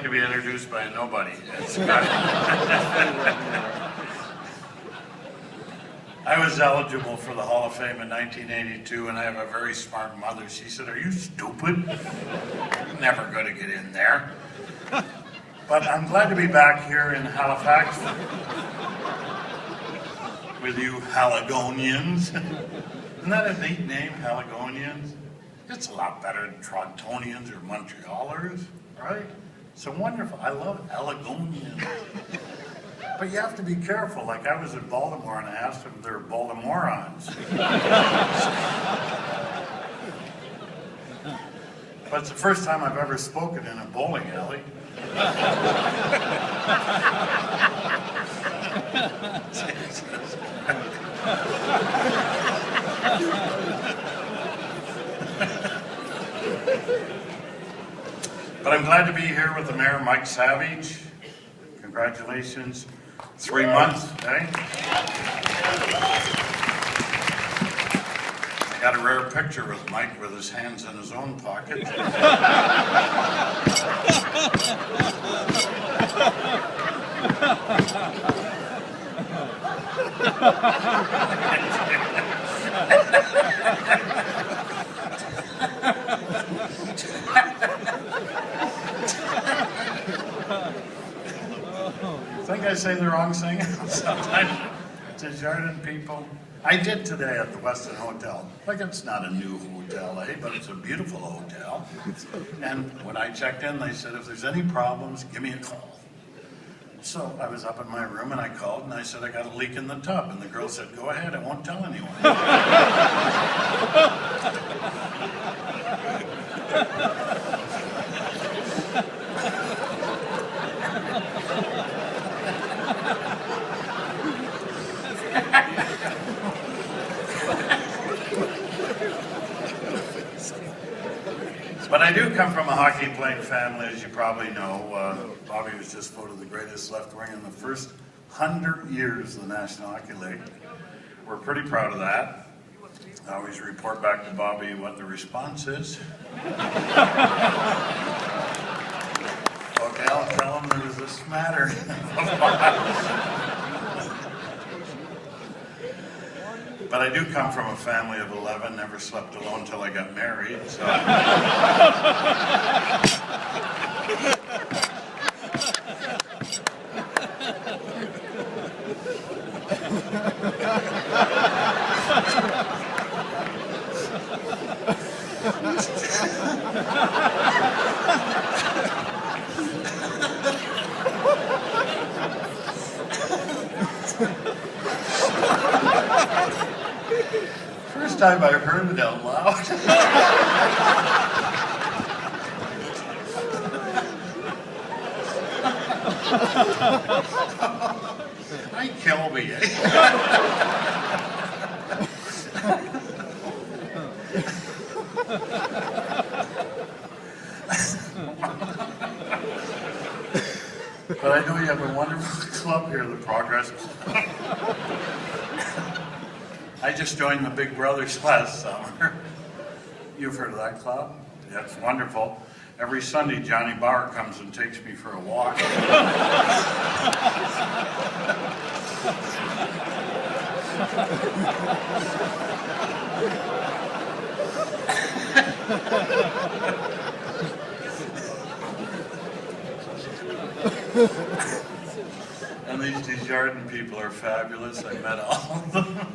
to be introduced by a nobody. I was eligible for the Hall of Fame in 1982, and I have a very smart mother. She said, "Are you stupid? You're never going to get in there." But I'm glad to be back here in Halifax with you Haligonians. Isn't that a neat name, Haligonians? It's a lot better than Torontonians or Montrealers, right? So wonderful. I love Haligonians. But you have to be careful. Like, I was in Baltimore and I asked them if they were Baltimoreans. But it's the first time I've ever spoken in a bowling alley. But I'm glad to be here with the Mayor, Mike Savage. Congratulations. 3 months, eh? I got a rare picture with Mike with his hands in his own pocket. I think I say the wrong thing sometimes to Jardin people. I did today at the Westin Hotel. Like, it's not a new hotel, eh? But it's a beautiful hotel. And when I checked in, they said, if there's any problems, give me a call. So I was up in my room and I called and I said, I got a leak in the tub. And the girl said, go ahead, I won't tell anyone. But I do come from a hockey-playing family, as you probably know. Bobby was just voted the greatest left wing in the first 100 years of the National Hockey League. We're pretty proud of that. I always report back to Bobby what the response is. Okay, I'll tell him there was this matter. But I do come from a family of 11, never slept alone until I got married, so. First time I heard it out loud. I kill me, eh? But I know you have a wonderful club here, the Progress. I just joined the Big Brothers last summer. You've heard of that club? That's wonderful. Every Sunday, Johnny Bauer comes and takes me for a walk. And these Desjardins people are fabulous. I met all of them.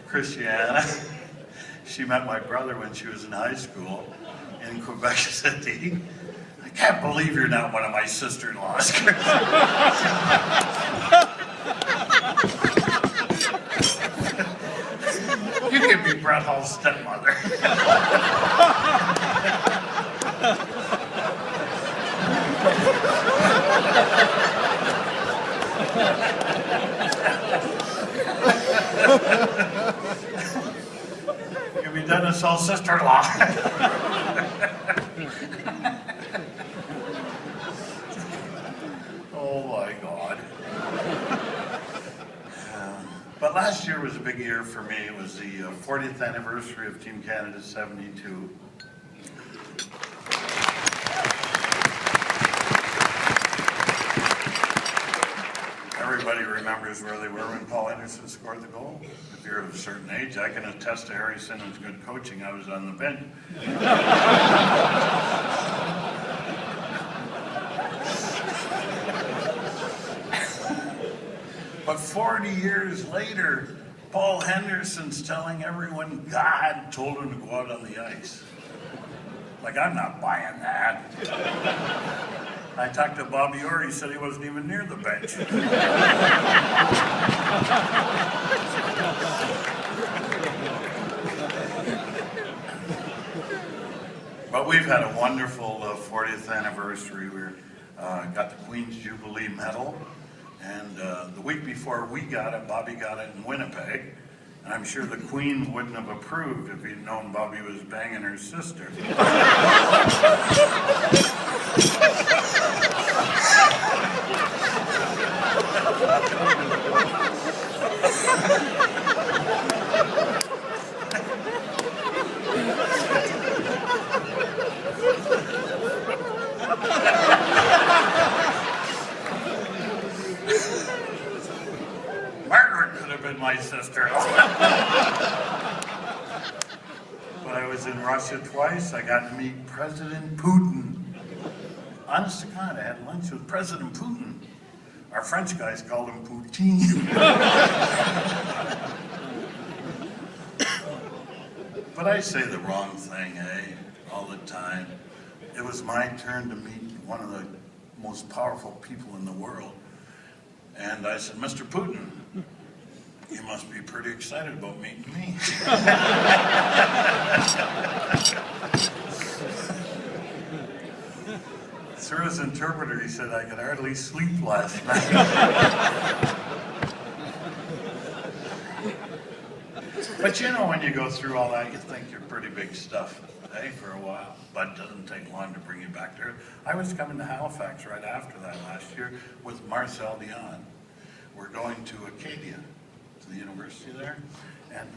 Christiana, she met my brother when she was in high school in Quebec City. I can't believe you're not one of my sister-in-laws. You can be Brett Hall's stepmother. You'll be Dennis Hall's sister-in-law. Oh my God. But last year was a big year for me. It was the 40th anniversary of Team Canada 72. members where they were when Paul Henderson scored the goal. If you're of a certain age, I can attest to Harry Sinnon's good coaching. I was on the bench. But 40 years later, Paul Henderson's telling everyone God told him to go out on the ice. Like, I'm not buying that. I talked to Bobby Orr, he said he wasn't even near the bench. But we've had a wonderful 40th anniversary. We got the Queen's Jubilee Medal, and the week before we got it, Bobby got it in Winnipeg. And I'm sure the Queen wouldn't have approved if he'd known Bobby was banging her sister. Margaret could have been my sister. But I was in Russia twice. I got to meet President Putin. Honest to God, I had lunch with President Putin. Our French guys called him Poutine. But I say the wrong thing, all the time. It was my turn to meet one of the most powerful people in the world. And I said, Mr. Putin, you must be pretty excited about meeting me. Through his interpreter, he said I could hardly sleep last night. But you know, when you go through all that, you think you're pretty big stuff, for a while. But it doesn't take long to bring you back there. I was coming to Halifax right after that last year with Marcel Dion. We're going to Acadia, to the university there. And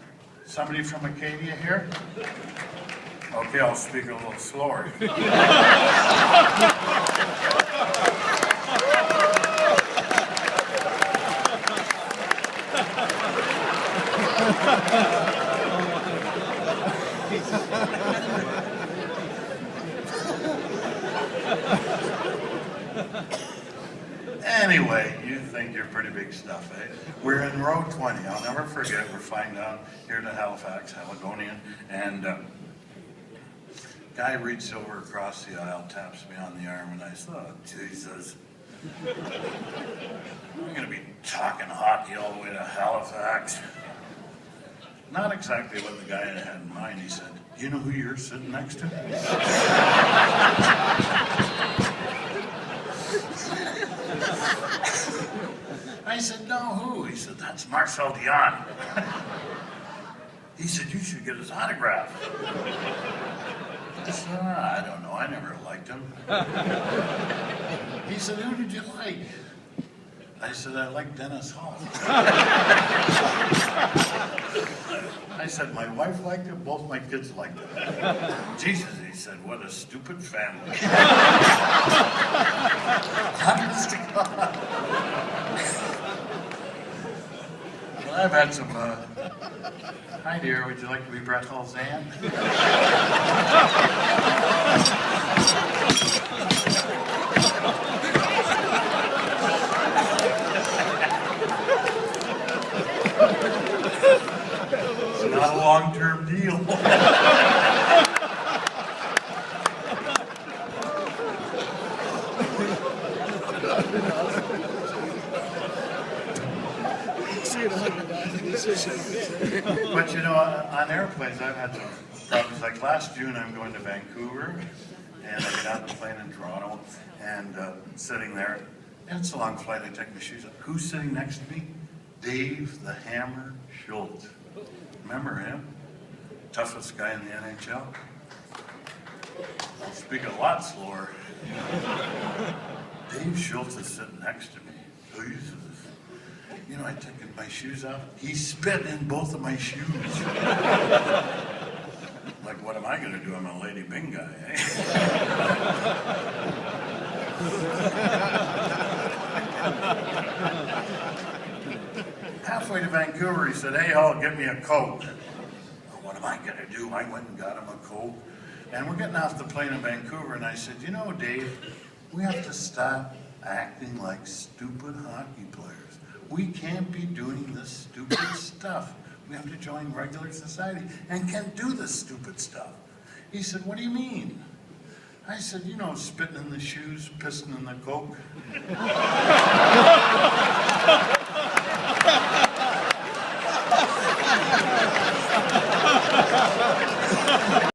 somebody from Acadia here? Okay, I'll speak a little slower. Anyway, you think you're pretty big stuff, We're in row 20. I'll never forget. We're flying down here to Halifax, Haligonian, and guy reaches over across the aisle, taps me on the arm, and I said, oh, Jesus. I'm going to be talking hockey all the way to Halifax. Not exactly what the guy had in mind. He said, you know who you're sitting next to? I said, no, who? He said, that's Marcel Dion. He said, you should get his autograph. I said, I don't know, I never liked him. He said, who did you like? I said, I like Dennis Hall. I said, my wife liked him, both my kids liked him. Jesus, he said, what a stupid family. Honest to God. Well, I've had some, hi dear, would you like to be Brett Hall's aunt? It's not a long-term deal. But you know, on airplanes, I've had some problems. Like last June, I'm going to Vancouver, and I get out the plane in Toronto, and sitting there, and it's a long flight. I take my shoes off. Who's sitting next to me? Dave the Hammer Schultz. Remember him? Toughest guy in the NHL. I'll speak a lot slower. Dave Schultz is sitting next to me. Jesus. You know, I took my shoes off. He spit in both of my shoes. Like, what am I going to do? I'm a Lady Bing guy, halfway to Vancouver, he said, "Hey, Hall, get me a Coke." Well, what am I going to do? I went and got him a Coke. And we're getting off the plane in Vancouver, and I said, "You know, Dave, we have to stop acting like stupid hockey players. We can't be doing this stupid stuff. We have to join regular society and can do this stupid stuff." He said, "What do you mean?" I said, "You know, spitting in the shoes, pissing in the Coke."